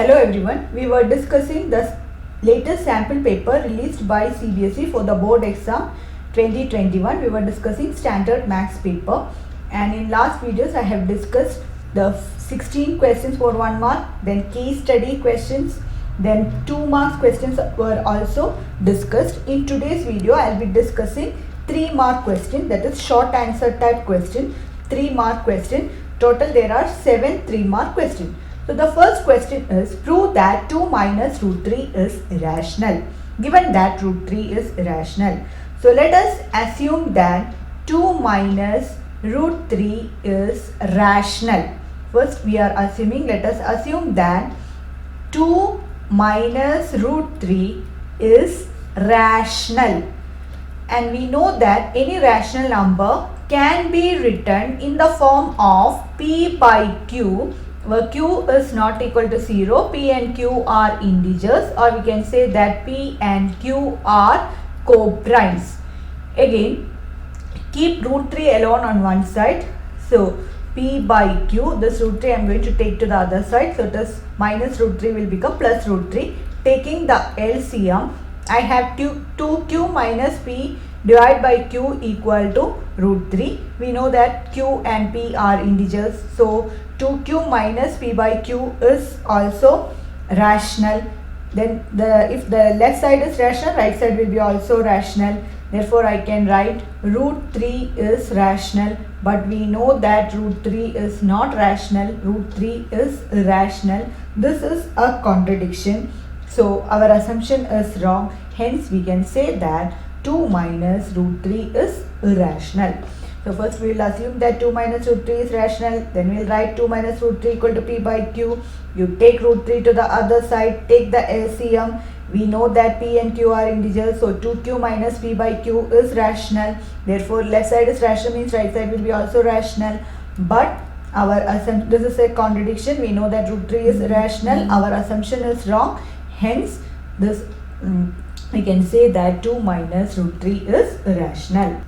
Hello everyone, we were discussing the latest sample paper released by CBSE for the board exam 2021. We were discussing standard maths paper, and in last videos I have discussed the 16 questions for 1 mark, then case study questions, then 2 marks questions were also discussed. In today's video I will be discussing 3 mark question, that is short answer type question, 3 mark question. Total there are 7 3 mark questions. So the first question is, prove that 2 minus root 3 is irrational. Given that root 3 is irrational, so let us assume that 2 minus root 3 is rational. First we are assuming, let us assume that 2 minus root 3 is rational. And we know that any rational number can be written in the form of P by Q, where Q is not equal to 0, P and Q are integers, or we can say that P and Q are co-primes. Again, keep root 3 alone on one side. So P by Q, this root 3 I am going to take to the other side. So it is minus root 3 will become plus root 3. Taking the LCM, I have 2Q minus P divided by Q equal to root 3. We know that Q and P are integers. So 2Q minus P by Q is also rational. Then if the left side is rational, right side will be also rational. Therefore I can write root 3 is rational, but we know that root 3 is not rational, root 3 is irrational. This is a contradiction. So our assumption is wrong. Hence we can say that 2 minus root 3 is irrational. So first we will assume that 2 minus root 3 is rational. Then we will write 2 minus root 3 equal to P by Q. You take root 3 to the other side, take the LCM. We know that P and Q are integers. So 2Q minus P by Q is rational. Therefore left side is rational, means right side will be also rational. But our assumption, this is a contradiction. We know that root 3 is irrational. Our assumption is wrong. Hence this we can say that 2 minus root 3 is irrational.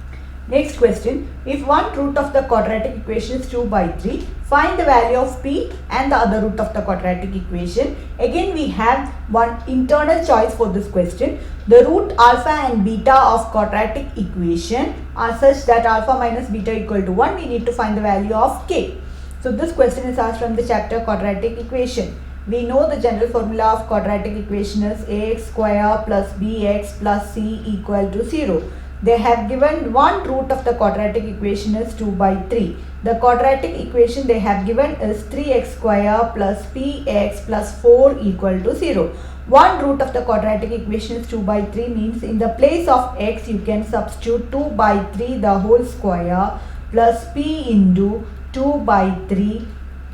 Next question, if one root of the quadratic equation is 2 by 3, find the value of P and the other root of the quadratic equation. Again we have one internal choice for this question. The root alpha and beta of quadratic equation are such that alpha minus beta equal to 1. We need to find the value of K. So this question is asked from the chapter quadratic equation. We know the general formula of quadratic equation is ax square plus bx plus c equal to 0. They have given one root of the quadratic equation is 2 by 3. The quadratic equation they have given is 3x square plus px plus 4 equal to 0. One root of the quadratic equation is 2 by 3, means in the place of x you can substitute 2 by 3 the whole square plus p into 2 by 3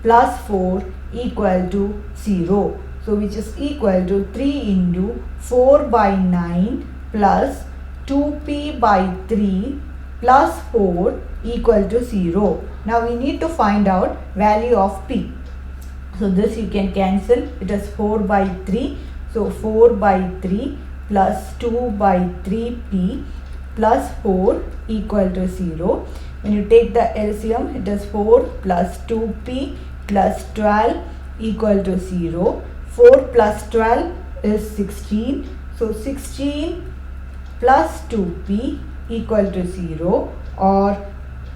plus 4 equal to 0. So which is equal to 3 into 4 by 9 plus 2p by 3 plus 4 equal to 0. Now we need to find out value of p. So this you can cancel. It is 4 by 3. So 4 by 3 plus 2 by 3p plus 4 equal to 0. When you take the LCM, it is 4 plus 2p plus 12 equal to 0. 4 plus 12 is 16. So 16 plus 2p equal to 0, or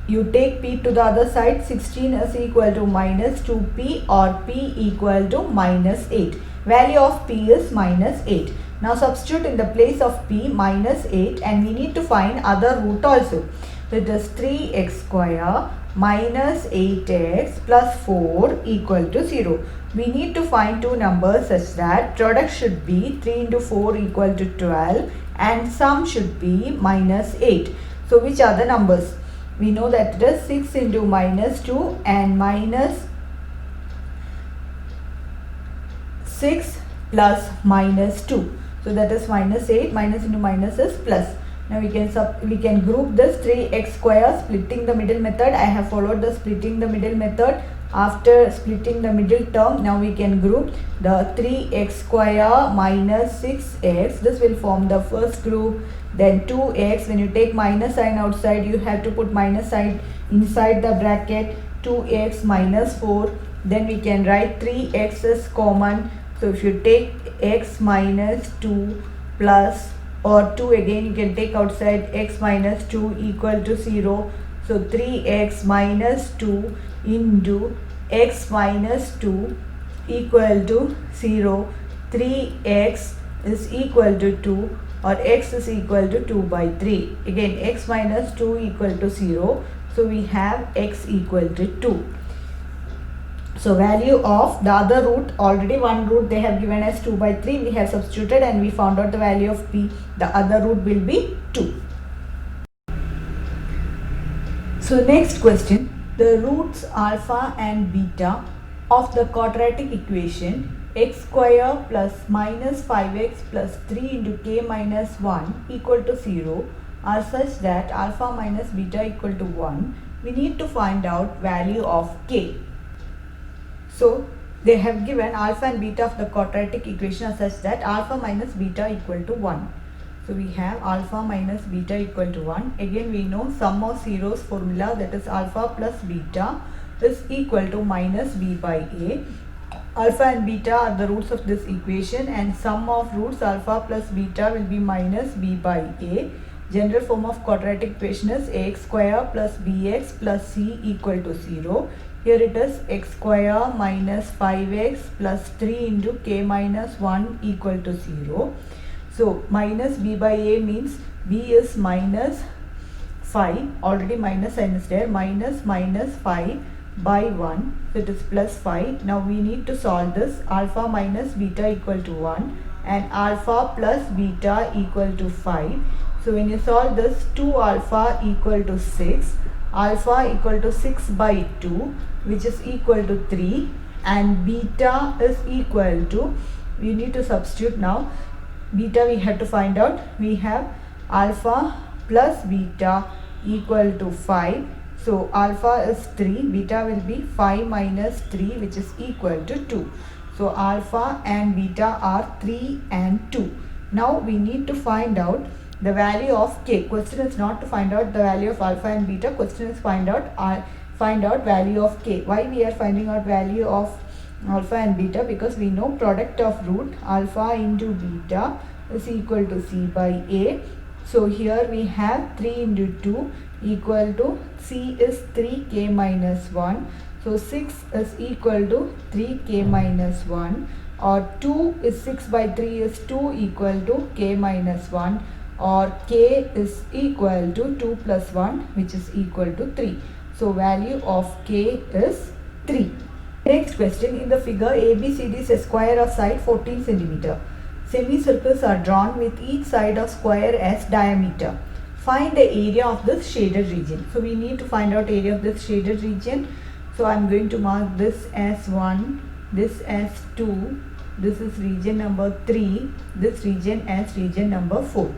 you take p to the other side, 16 is equal to minus 2p, or p equal to minus 8. Value of p is minus 8. Now substitute in the place of p minus 8, and we need to find other root also. So it is 3x square minus 8x plus 4 equal to 0. We need to find two numbers such that product should be 3 into 4 equal to 12 and sum should be minus 8. So which are the numbers? We know that it is 6 into minus 2 and minus 6 plus minus 2. So that is minus 8. Minus into minus is plus. Now we can group this 3x square, splitting the middle method. I have followed the splitting the middle method. After splitting the middle term, now we can group the 3x square minus 6x. This will form the first group. Then 2x, when you take minus sign outside, you have to put minus sign inside the bracket. 2x minus 4. Then we can write 3x is common. So if you take x minus 2 plus or 2 again, you can take outside x minus 2 equal to 0. So 3x minus 2 into x minus 2 equal to 0. 3x is equal to 2 or x is equal to 2 by 3. Again x minus 2 equal to 0. So we have x equal to 2. So value of the other root, already one root they have given as 2 by 3. We have substituted and we found out the value of p. The other root will be 2. So next question. The roots alpha and beta of the quadratic equation x square plus minus 5x plus 3 into k minus 1 equal to 0 are such that alpha minus beta equal to 1. We need to find out value of k. So they have given alpha and beta of the quadratic equation are such that alpha minus beta equal to 1. So we have alpha minus beta equal to 1. Again we know sum of zeros formula, that is alpha plus beta is equal to minus b by a. Alpha and beta are the roots of this equation and sum of roots alpha plus beta will be minus b by a. General form of quadratic equation is ax square plus bx plus c equal to 0. Here it is x square minus 5x plus 3 into k minus 1 equal to 0. So minus b by a means b is minus 5, already minus sign is there, minus 5 by 1, so it is plus 5. Now we need to solve this. Alpha minus beta equal to 1 and alpha plus beta equal to 5. So when you solve this, 2 alpha equal to 6, alpha equal to 6 by 2 which is equal to 3 and beta is equal to, we need to substitute now, beta we have to find out. We have alpha plus beta equal to 5. So alpha is 3, beta will be 5 minus 3 which is equal to 2. So alpha and beta are 3 and 2. Now we need to find out the value of k. Question is not to find out the value of alpha and beta. Question is find out value of k. Why we are finding out value of alpha and beta? Because we know product of root alpha into beta is equal to c by a. So here we have 3 into 2 equal to c is 3k minus 1. So 6 is equal to 3k minus 1 or 2 is 6 by 3 is 2 equal to k minus 1 or k is equal to 2 plus 1 which is equal to 3. So value of k is 3. Next question, in the figure ABCD is a square of side 14 cm. Semicircles are drawn with each side of square as diameter. Find the area of this shaded region. So we need to find out area of this shaded region. So I am going to mark this as 1, this as 2, this is region number 3, this region as region number 4.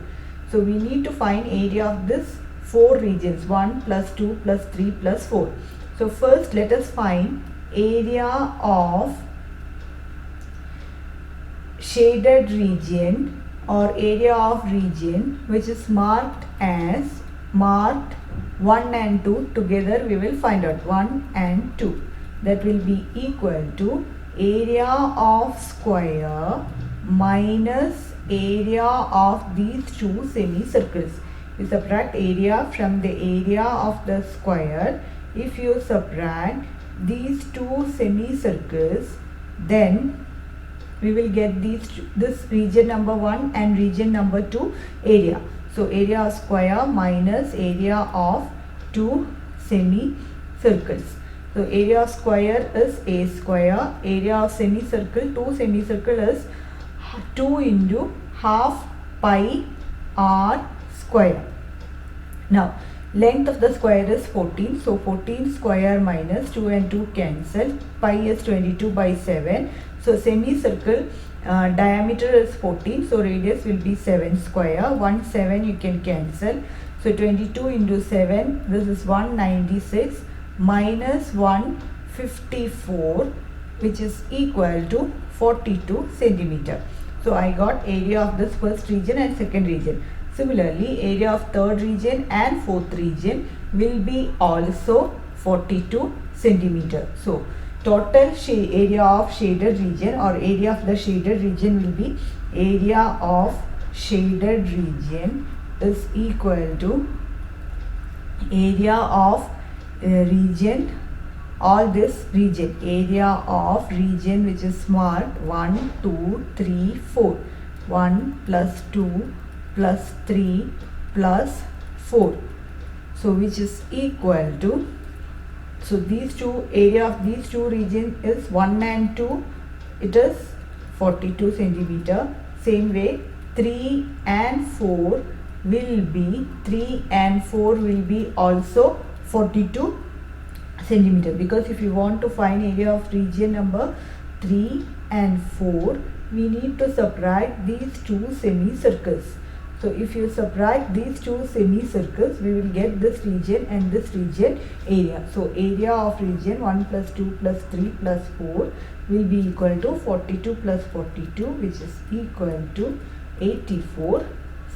So we need to find area of this 4 regions, 1 plus 2 plus 3 plus 4. So first let us find area of shaded region or area of region which is marked 1 and 2. Together we will find out 1 and 2. That will be equal to area of square minus area of these two semicircles. You subtract area from the area of the square. If you subtract these two semicircles, then we will get this region number 1 and region number 2 area. So area of square minus area of two semicircles. So area of square is a square, area of semicircle, two semicircle is 2 into half pi r square. Now length of the square is 14, so 14 square minus 2 and 2 cancel, pi is 22 by 7. So semicircle diameter is 14, so radius will be 7 square, 1 7 you can cancel. So 22 into 7, this is 196 minus 154 which is equal to 42 centimeter. So I got area of this first region and second region. Similarly, area of third region and fourth region will be also 42 centimeter. So total area of shaded region or area of the shaded region will be area of shaded region is equal to area of region, all this region, area of region which is marked 1, 2, 3, 4, 1 plus 2 plus 3 plus 4, so which is equal to, so these two, area of these two region is 1 and 2, it is 42 centimeter. Same way 3 and 4 will be, 3 and 4 will be also 42 centimeter, because if you want to find area of region number 3 and 4, we need to subtract these two semicircles. So if you subtract these two semicircles, we will get this region and this region area. So area of region 1 plus 2 plus 3 plus 4 will be equal to 42 plus 42, which is equal to 84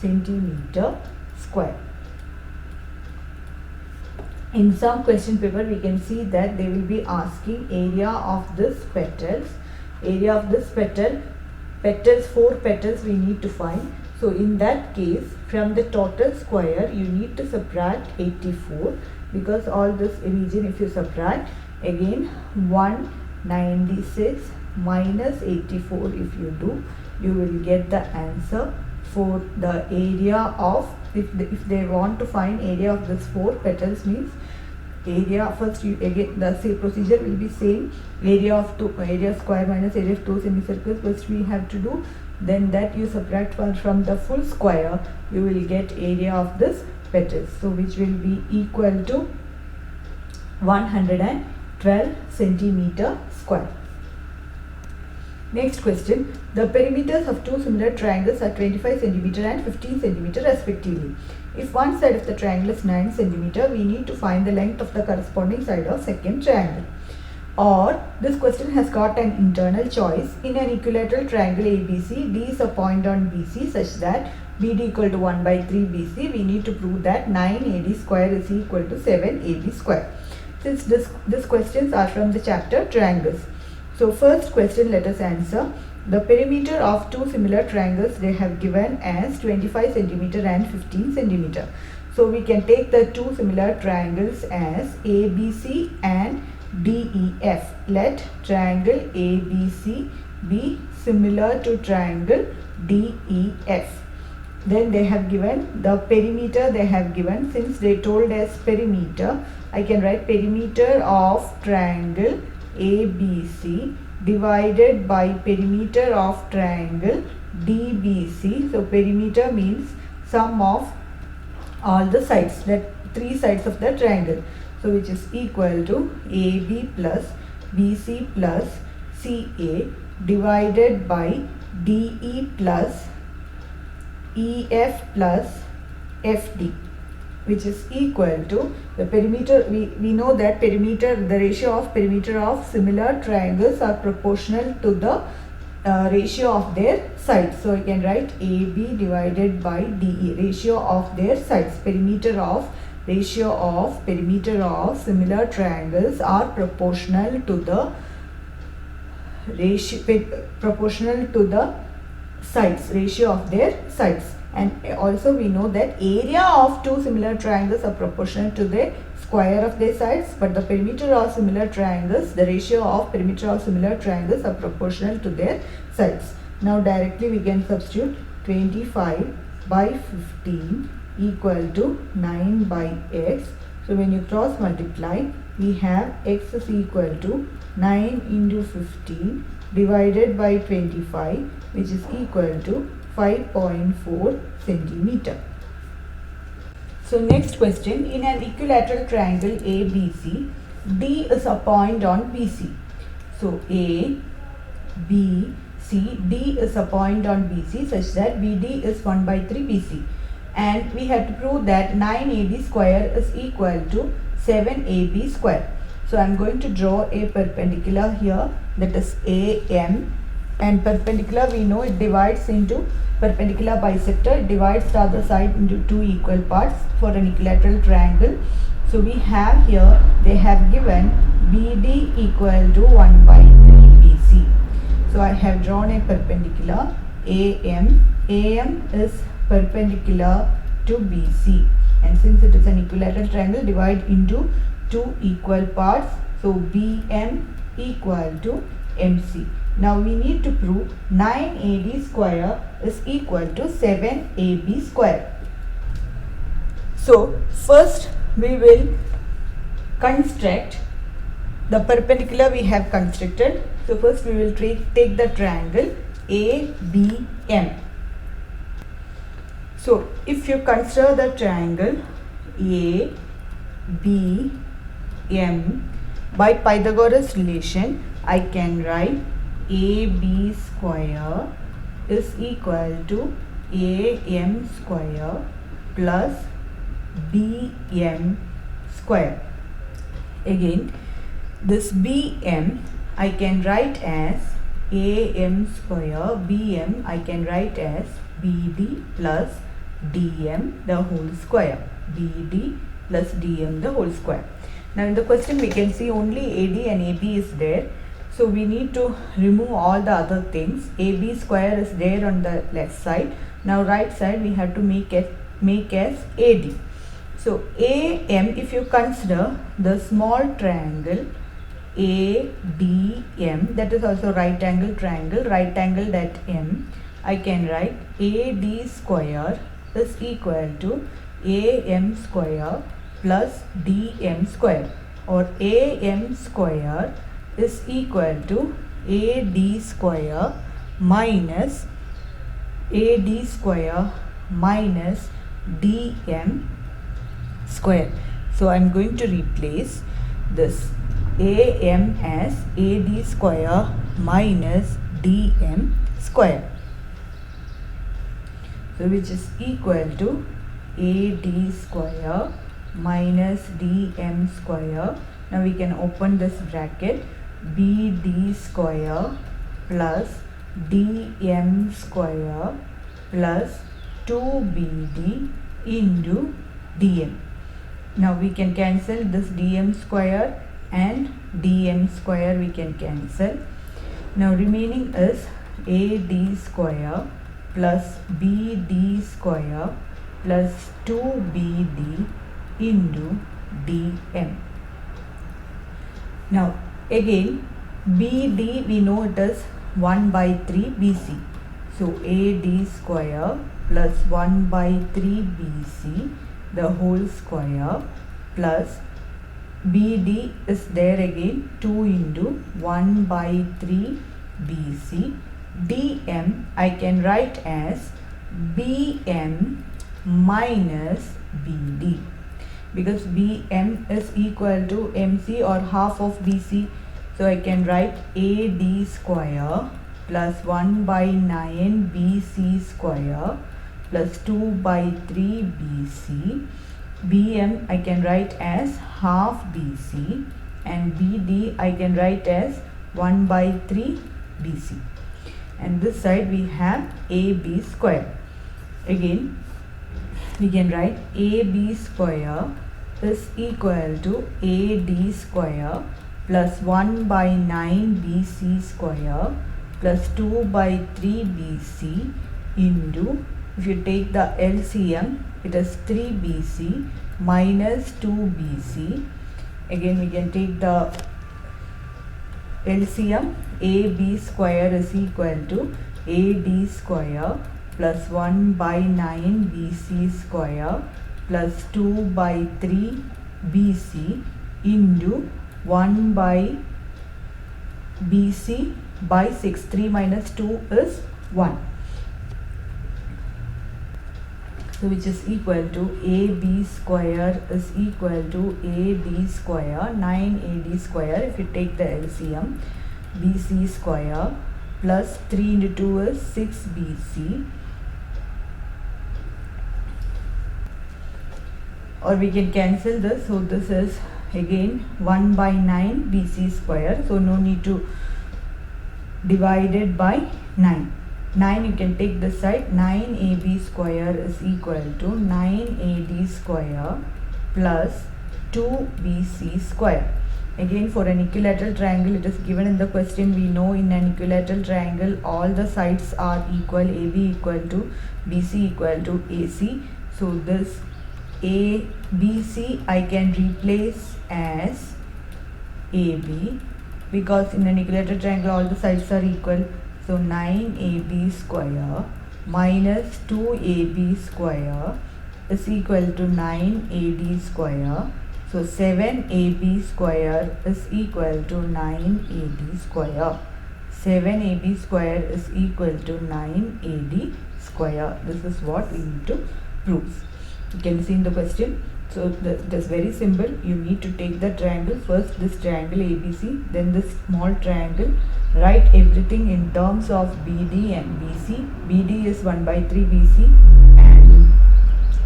centimeter square. In some question paper, we can see that they will be asking area of this petals. Area of this petals, 4 petals we need to find. So in that case, from the total square, you need to subtract 84, because all this region, if you subtract, again 196 minus 84 if you do, you will get the answer for the area of, if they want to find area of this 4 petals, means area, first you again the same procedure will be same, area of 2, area square minus area of 2 semicircles, first we have to do, then that you subtract from the full square, you will get area of this petals, so which will be equal to 112 centimeter square. Next question, the perimeters of two similar triangles are 25 centimeter and 15 centimeter respectively. If one side of the triangle is 9 centimeter, we need to find the length of the corresponding side of second triangle. Or this question has got an internal choice. In an equilateral triangle ABC, D is a point on BC such that BD equal to 1 by 3 BC. We need to prove that 9 AD square is equal to 7 AB square. Since this questions are from the chapter triangles. So first question, let us answer. The perimeter of two similar triangles they have given as 25 centimeter and 15 centimeter. So we can take the two similar triangles as ABC and DEF. Let triangle ABC be similar to triangle DEF. Then they have given the perimeter they have given. Since they told us perimeter, I can write perimeter of triangle ABC divided by perimeter of triangle DBC. So perimeter means sum of all the sides, that 3 sides of the triangle. So which is equal to AB plus BC plus CA divided by DE plus EF plus FD, which is equal to the perimeter. We know that perimeter, the ratio of perimeter of similar triangles are proportional to the ratio of their sides. So you can write AB divided by DE, ratio of their sides. Ratio of perimeter of similar triangles are proportional to the sides, ratio of their sides. And also we know that area of two similar triangles are proportional to the square of their sides, but the perimeter of similar triangles, the ratio of perimeter of similar triangles are proportional to their sides. Now directly we can substitute 25 by 15 equal to 9 by x. So when you cross multiply, we have x is equal to 9 into 15 divided by 25, which is equal to 5.4 centimeter. So next question, in an equilateral triangle ABC, D is a point on BC. So A, B, C, D is a point on BC such that BD is 1 by 3 BC. And we have to prove that 9 AB square is equal to 7 AB square. So I am going to draw a perpendicular here, that is AM, and perpendicular we know it divides into perpendicular bisector, it divides the other side into 2 equal parts for an equilateral triangle. So So we have here, they have given BD equal to 1 by 3 BC. So I have drawn a perpendicular AM. AM is perpendicular to BC, and since it is an equilateral triangle, divide into two equal parts. So BM equal to MC. Now we need to prove 9AD square is equal to 7AB square. So first we will construct the perpendicular we have constructed. So first we will take the triangle ABM. So if you consider the triangle ABM by Pythagoras relation, I can write AB square is equal to AM square plus BM square. Again, this BM I can write as AM square, BM I can write as BD plus DM the whole square, BD plus DM the whole square. Now in the question we can see only AD and AB is there, so we need to remove all the other things. AB square is there on the left side. Now right side we have to make as AD. So AM, if you consider the small triangle ADM, that is also right angle triangle, right angle at M, I can write AD square is equal to AM square plus DM square, or AM square is equal to AD square minus AD square minus DM square. So I am going to replace this AM as AD square minus DM square, so which is equal to AD square minus DM square. Now we can open this bracket, BD square plus DM square plus 2BD into DM. Now we can cancel this DM square and DM square, we can cancel. Now remaining is AD square plus BD square plus 2BD into DM. Now again BD we know it is 1 by 3 BC. So AD square plus 1 by 3 BC the whole square plus BD is there again 2 into 1 by 3 BC. DM I can write as BM minus BD, because BM is equal to MC or half of BC. So I can write AD square plus 1 by 9 BC square plus 2 by 3 BC. BM I can write as half BC, and BD I can write as 1 by 3 BC. And this side we have AB square. Again we can write AB square is equal to AD square plus 1 by 9 BC square plus 2 by 3 BC into, if you take the LCM, it is 3 BC minus 2 BC. Again we can take the LCM, AB square is equal to AD square plus 1 by 9 BC square plus 2 by 3 BC into 1 by BC by 6. 3 minus 2 is 1. So which is equal to AB square is equal to AD square, 9AD square. If you take the LCM, BC square plus 3 into 2 is 6 BC, or we can cancel this. So this is again 1 by 9 BC square, so no need to divide it by 9. 9 you can take this side, 9AB square is equal to 9AD square plus 2bc square. Again, for an equilateral triangle, it is given in the question. We know in an equilateral triangle all the sides are equal, AB equal to BC equal to AC. So this ABC I can replace as AB, because in an equilateral triangle all the sides are equal. So 9AB square minus 2AB square is equal to 9AD square. So 7AB square is equal to 9AD square. 7AB square is equal to 9AD square. This is what we need to prove. You can see in the question. So that's very simple. You need to take the triangle. First this triangle ABC, then this small triangle. Write everything in terms of BD and BC. BD is 1/3 BC, and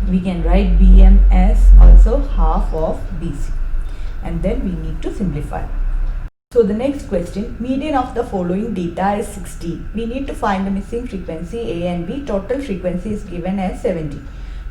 we can write BM as also half of BC, and then we need to simplify. So the next question, median of the following data is 60. We need to find the missing frequency A and B. Total frequency is given as 70.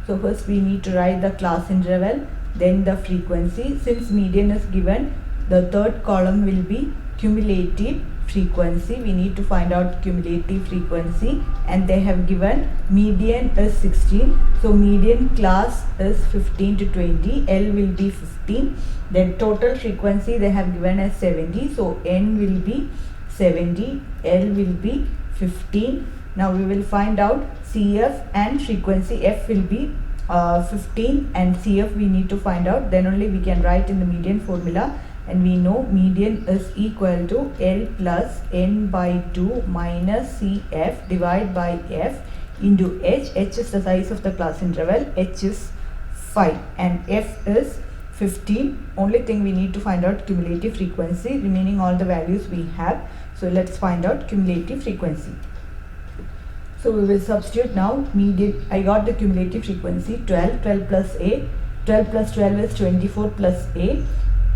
So first we need to write the class interval, then the frequency. Since median is given, the third column will be cumulative frequency. We need to find out cumulative frequency, and they have given median is 16. So median class is 15 to 20. L will be 15. Then total frequency they have given as 70. So N will be 70. L will be 15. Now we will find out CF and frequency. F will be 15 and CF we need to find out. Then only we can write in the median formula, and we know median is equal to L plus N by 2 minus CF divided by F into H. H is the size of the class interval. H is 5 and F is 15. Only thing we need to find out cumulative frequency. Remaining all the values we have. So let's find out cumulative frequency. So we will substitute now median. I got the cumulative frequency 12. 12 plus A. 12 plus 12 is 24 plus A.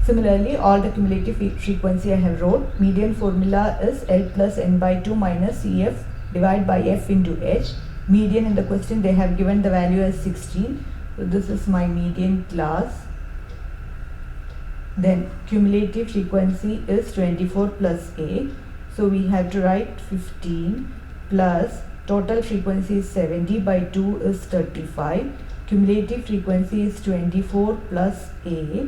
Similarly, all the cumulative frequency I have wrote. Median formula is L plus N by 2 minus CF divided by F into H. Median in the question they have given the value as 16. So this is my median class. Then cumulative frequency is 24 plus A. So we have to write 15 plus total frequency is 70 by 2 is 35. Cumulative frequency is 24 plus A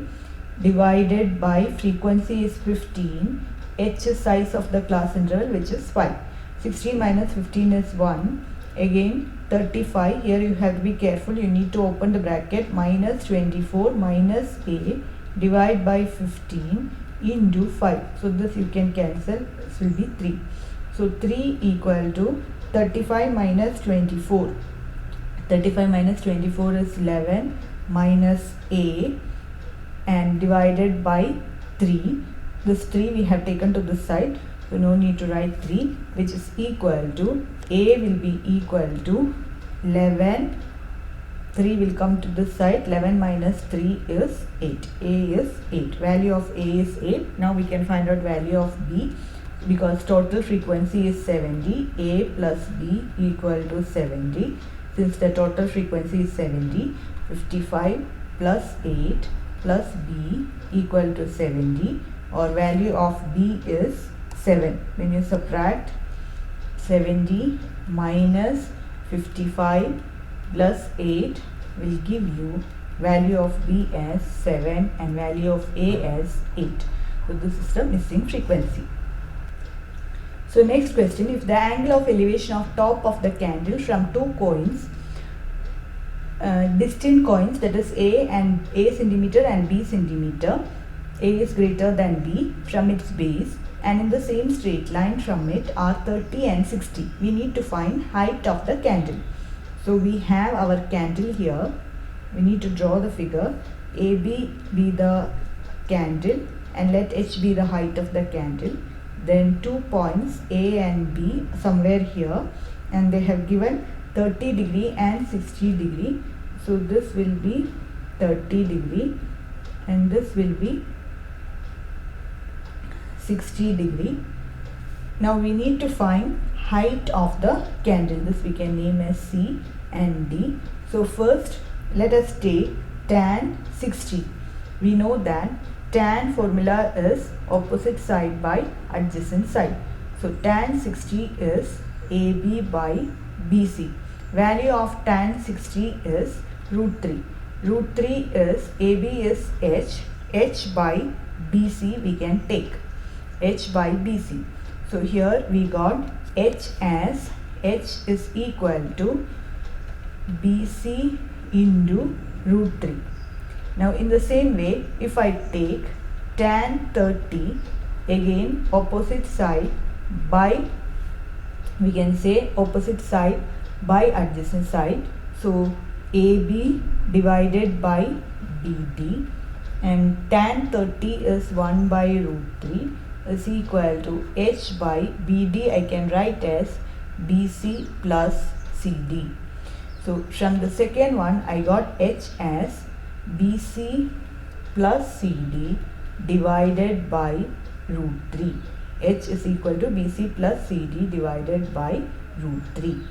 divided by frequency is 15. H is size of the class interval, which is 5. 16 minus 15 is 1. Again 35. Here you have to be careful. You need to open the bracket. Minus 24 minus A divided by 15 into 5. So this you can cancel. This will be 3. So 3 equal to 35 minus 24. 35 minus 24 is 11 minus A and divided by 3. This 3 we have taken to this side. So no need to write 3, which is equal to A will be equal to 11. 3 will come to this side. 11 minus 3 is 8. A is 8. Value of A is 8. Now we can find out value of B. Because total frequency is 70, A plus B equal to 70. Since the total frequency is 70, 55 plus 8 plus B equal to 70, or value of B is 7. When you subtract 70 minus 55 plus 8 will give you value of B as 7 and value of A as 8. So this is the missing frequency. So next question, if the angle of elevation of top of the candle from two coins, distant coins, that is A centimeter and B centimeter, A is greater than B from its base, and in the same straight line from it are 30 and 60. We need to find height of the candle. So we have our candle here. We need to draw the figure. AB be the candle and let H be the height of the candle. Then 2 points A and B somewhere here, and they have given 30 degree and 60 degree. So this will be 30 degree and this will be 60 degree. Now we need to find height of the candle. This we can name as C and D. So first let us take tan 60. We know that tan formula is opposite side by adjacent side. So tan 60 is AB by BC. Value of tan 60 is root 3. Root 3 is AB is H by BC we can take. H by BC. So here we got H as H is equal to BC into root 3. Now in the same way, if I take tan 30, again opposite side by, we can say opposite side by adjacent side. So AB divided by BD, and tan 30 is 1 by root 3 is equal to H by BD. I can write as BC plus CD. So from the second one I got H as BC plus CD divided by root 3. H is equal to BC plus CD divided by root 3.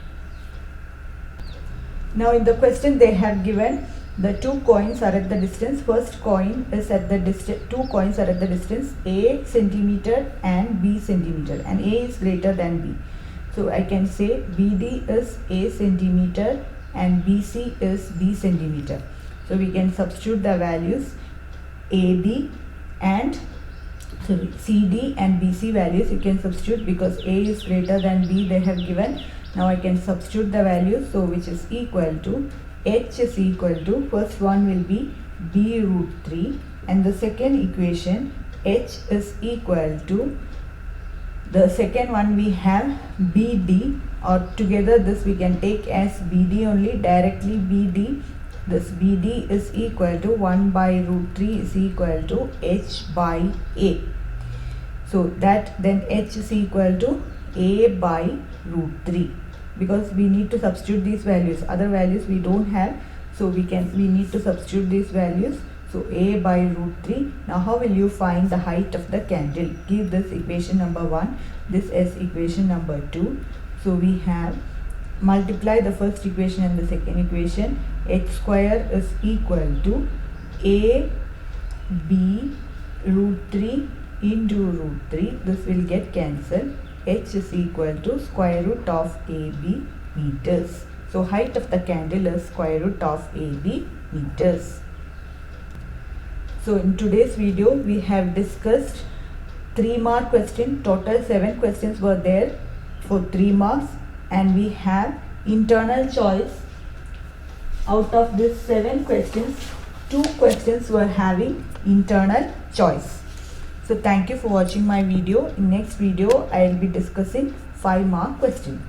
Now in the question they have given the two coins are at the distance. First coin is at the distance, two coins are at the distance A centimeter and B centimeter, and A is greater than B. So I can say BD is A centimeter and BC is B centimeter. So we can substitute the values AB and CD and BC values you can substitute, because A is greater than B they have given. Now I can substitute the values, so which is equal to H is equal to, first one will be B root 3, and the second equation H is equal to, the second one we have BD, or together this we can take as BD only, directly BD. This BD is equal to 1 by root 3 is equal to H by A. So that then H is equal to A by root 3, because we need to substitute these values. Other values we don't have, so we need to substitute these values. So A by root 3. Now how will you find the height of the candle? Give this equation number 1, this as equation number 2. So we have multiply the first equation and the second equation. H square is equal to A B root 3 into root 3. This will get cancelled. H is equal to square root of AB meters. So height of the candle is square root of AB meters. So in today's video we have discussed 3 mark question. Total 7 questions were there for 3 marks, and we have internal choice. Out of these 7 questions, 2 questions were having internal choice. So thank you for watching my video. In next video I will be discussing 5 mark question.